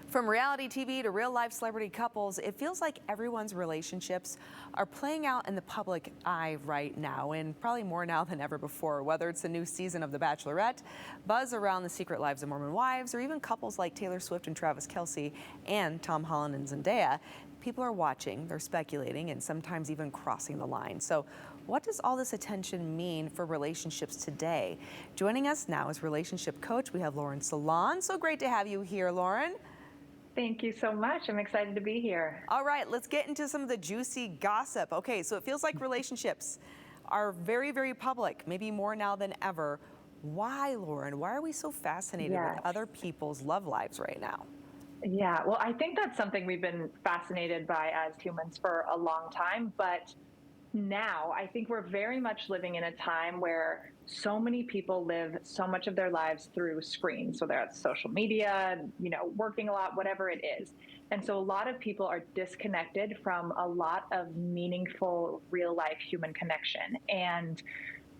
From reality TV to real life celebrity couples, it feels like everyone's relationships are playing out in the public eye right now, and probably more now than ever before. Whether it's a new season of The Bachelorette, buzz around the secret lives of Mormon wives, or even couples like Taylor Swift and Travis Kelce and Tom Holland and Zendaya, people are watching, they're speculating, and sometimes even crossing the line. So what does all this attention mean for relationships today? Joining us now is relationship coach. We have Lauren Salon. So great to have you here, Lauren. Thank you so much. I'm excited to be here. All right, let's get into some of the juicy gossip. Okay, so it feels like relationships are very, very public, maybe more now than ever. Why, Lauren? Why are we so fascinated with other people's love lives right now? Yeah, well, I think that's something we've been fascinated by as humans for a long time, but now I think we're very much living in a time where so many people live so much of their lives through screens, whether it's social media, working a lot, whatever it is. And so a lot of people are disconnected from a lot of meaningful real life human connection. And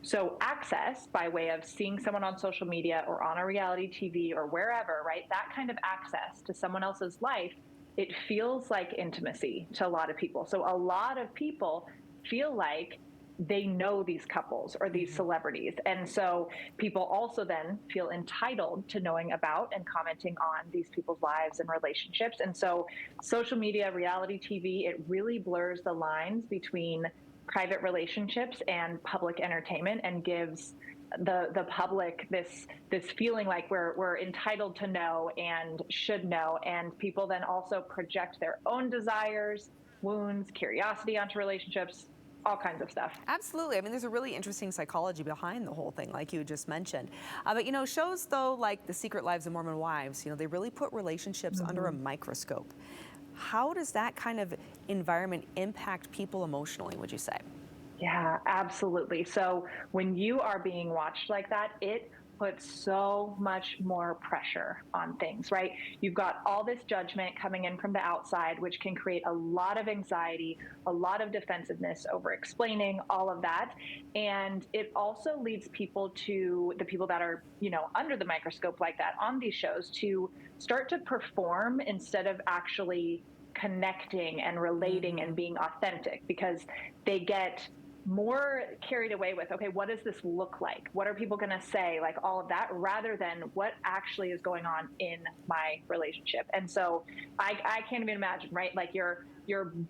so access by way of seeing someone on social media or on a reality TV or wherever, right? That kind of access to someone else's life, it feels like intimacy to a lot of people. So a lot of people feel like they know these couples or these celebrities. And so people also then feel entitled to knowing about and commenting on these people's lives and relationships. And so social media, reality TV, it really blurs the lines between private relationships and public entertainment and gives the public this feeling like we're entitled to know and should know. And people then also project their own desires, wounds, curiosity onto relationships, all kinds of stuff. Absolutely. I mean, there's a really interesting psychology behind the whole thing, like you just mentioned. But, shows, though, like The Secret Lives of Mormon Wives, they really put relationships under a microscope. How does that kind of environment impact people emotionally, would you say? Yeah, absolutely. So when you are being watched like that, it puts so much more pressure on things, right? You've got all this judgment coming in from the outside, which can create a lot of anxiety, a lot of defensiveness over explaining all of that. And it also leads people to the people that are, under the microscope like that on these shows to start to perform instead of actually connecting and relating and being authentic, because they get more carried away with, okay, what does this look like? What are people going to say? Like all of that, rather than what actually is going on in my relationship. And so I can't even imagine, right? Like your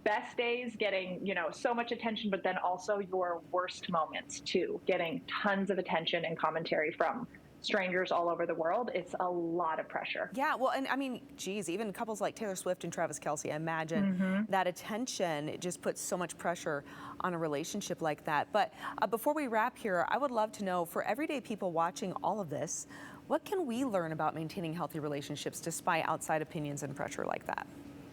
best days getting, so much attention, but then also your worst moments too, getting tons of attention and commentary from strangers all over the world. It's a lot of pressure. Yeah, well, and I mean, geez, even couples like Taylor Swift and Travis Kelce, I imagine that attention, it just puts so much pressure on a relationship like that. But before we wrap here, I would love to know, for everyday people watching all of this, what can we learn about maintaining healthy relationships despite outside opinions and pressure like that?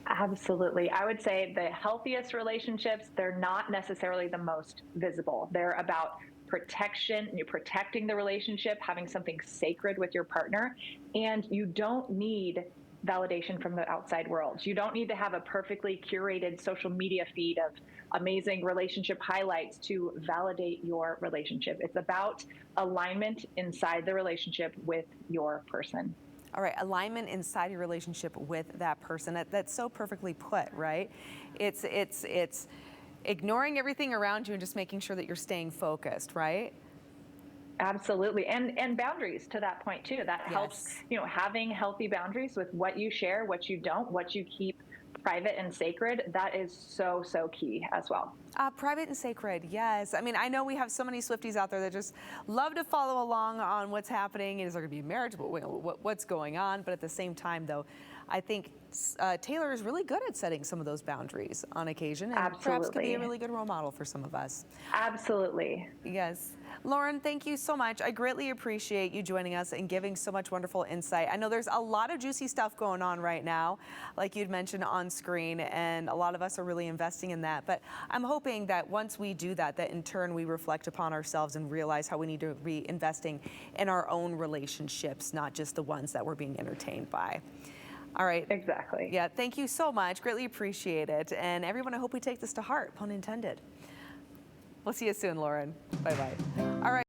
Absolutely. I would say the healthiest relationships, they're not necessarily the most visible. They're about protection, you're protecting the relationship, having something sacred with your partner, and you don't need validation from the outside world. You don't need to have a perfectly curated social media feed of amazing relationship highlights to validate your relationship. It's about alignment inside the relationship with your person. All right, alignment inside your relationship with that person. That's so perfectly put, right? It's ignoring everything around you and just making sure that you're staying focused, right? Absolutely. And boundaries to that point too. That helps, having healthy boundaries with what you share, what you don't, what you keep private and sacred. That is so, so key as well. Private and sacred, yes. I mean, I know we have so many Swifties out there that just love to follow along on what's happening. Is there going to be marriage? What's going on? But at the same time, though, I think Taylor is really good at setting some of those boundaries on occasion, and perhaps could be a really good role model for some of us. Absolutely. Yes. Lauren, thank you so much. I greatly appreciate you joining us and giving so much wonderful insight. I know there's a lot of juicy stuff going on right now, like you'd mentioned on screen, and a lot of us are really investing in that. But I'm hoping that once we do that, that in turn we reflect upon ourselves and realize how we need to be investing in our own relationships, not just the ones that we're being entertained by. All right. Exactly. Yeah, thank you so much. Greatly appreciate it. And everyone, I hope we take this to heart, pun intended. We'll see you soon, Lauren. Bye-bye. All right.